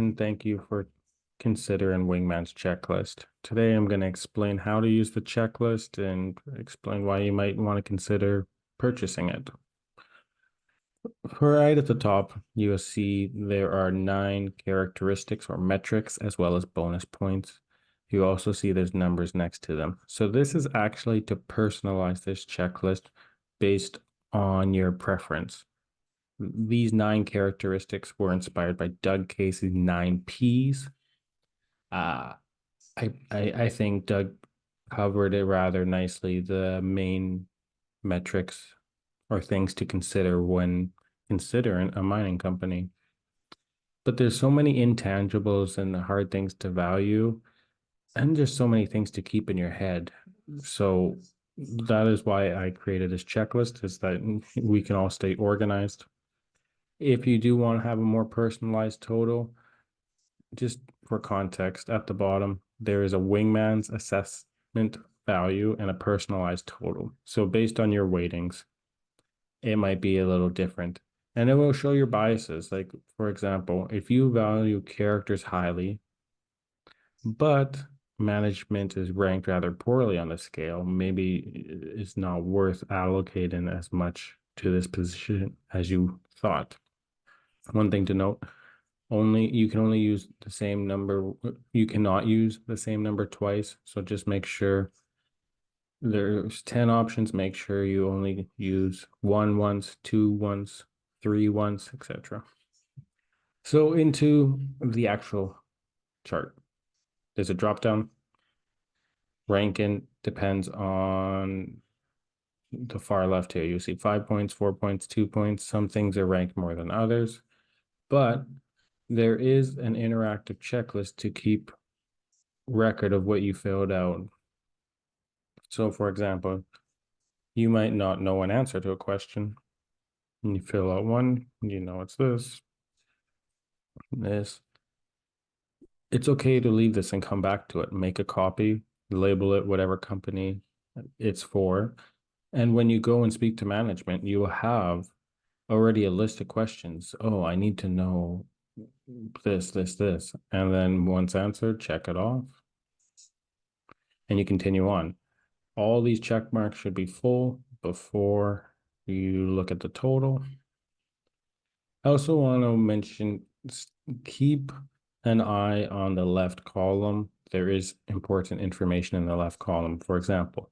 and thank you for considering Wingman's checklist. Today I'm going to explain how to use the checklist and explain why you might want to consider purchasing it. Right at the top, you will see there are 9 characteristics or metrics as well as bonus points. You also see there's numbers next to them. So this is actually to personalize this checklist based on your preference. These 9 characteristics were inspired by Doug Casey's 9 Ps. Uh, I think Doug covered it rather nicely. The main metrics or things to consider when considering a mining company. But there's so many intangibles and hard things to value, and there's so many things to keep in your head. So that is why I created this checklist, is that we can all stay organized. If you do want to have a more personalized total, just for context, at the bottom, there is a Wingman's assessment value and a personalized total. So based on your weightings, it might be a little different. And it will show your biases. Like, for example, if you value characters highly, but management is ranked rather poorly on the scale, maybe it's not worth allocating as much to this position as you thought. One thing to note, you can only use the same number. You cannot use the same number twice. So just make sure there's 10 options. Make sure you only use one once, two once, three once, etc. So into the actual chart. There's a drop down. Ranking depends on the far left here. You see 5 points, 4 points, 2 points. Some things are ranked more than others, but there is an interactive checklist to keep record of what you filled out. So, for example, you might not know an answer to a question. And you fill out one, you know it's this. It's okay to leave this and come back to it. Make a copy, label it whatever company it's for. And when you go and speak to management, you will have already a list of questions. Oh, I need to know this. And then once answered, check it off. And you continue on. All these check marks should be full before you look at the total. I also want to mention, keep an eye on the left column. There is important information in the left column. For example,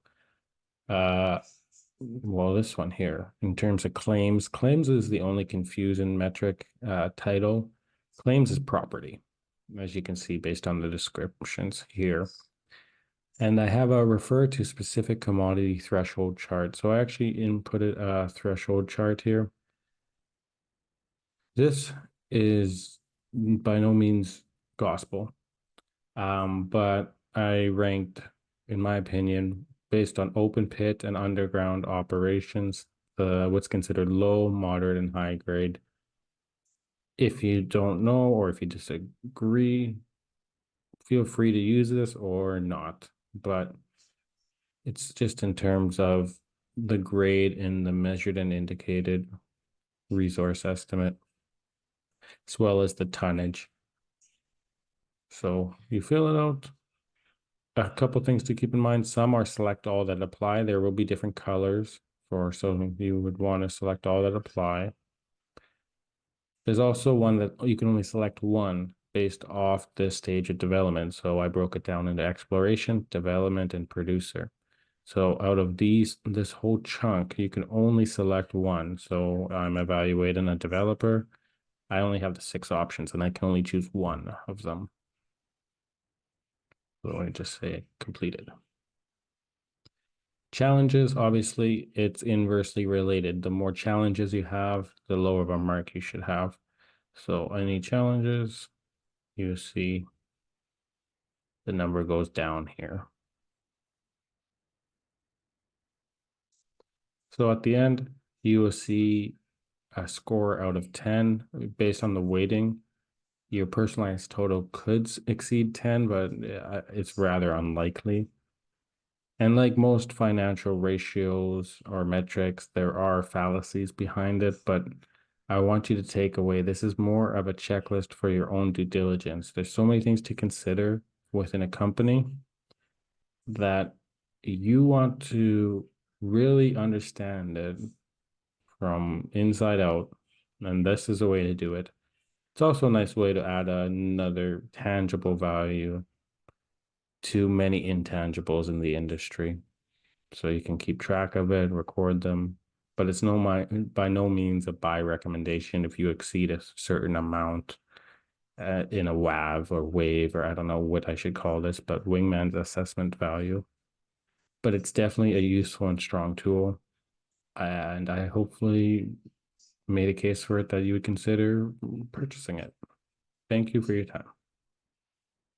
this one here, in terms of claims is the only confusing metric title. Claims is property, as you can see based on the descriptions here. And I have a refer to specific commodity threshold chart. So I actually inputted a threshold chart here. This is by no means gospel, but I ranked, in my opinion, based on open pit and underground operations, what's considered low, moderate, and high grade. If you don't know or if you disagree, feel free to use this or not, but it's just in terms of the grade in the measured and indicated resource estimate, as well as the tonnage. So you fill it out. A couple things to keep in mind. Some are select all that apply. There will be different colors so you would want to select all that apply. There's also one that you can only select one based off this stage of development. So I broke it down into exploration, development, and producer. So out of this whole chunk, you can only select one. So I'm evaluating a developer. I only have the 6 options and I can only choose one of them. So I just say completed. Challenges, obviously, it's inversely related. The more challenges you have, the lower of a mark you should have. So any challenges, you see the number goes down here. So at the end, you will see a score out of 10 based on the weighting. Your personalized total could exceed 10, but it's rather unlikely. And like most financial ratios or metrics, there are fallacies behind it, but I want you to take away this is more of a checklist for your own due diligence. There's so many things to consider within a company that you want to really understand it from inside out. And this is a way to do it. It's also a nice way to add another tangible value to many intangibles in the industry. So you can keep track of it, record them. But it's by no means a buy recommendation if you exceed a certain amount in a WAV or wave, or I don't know what I should call this, but Wingman's assessment value. But it's definitely a useful and strong tool. And I hopefully made a case for it that you would consider purchasing it. Thank you for your time.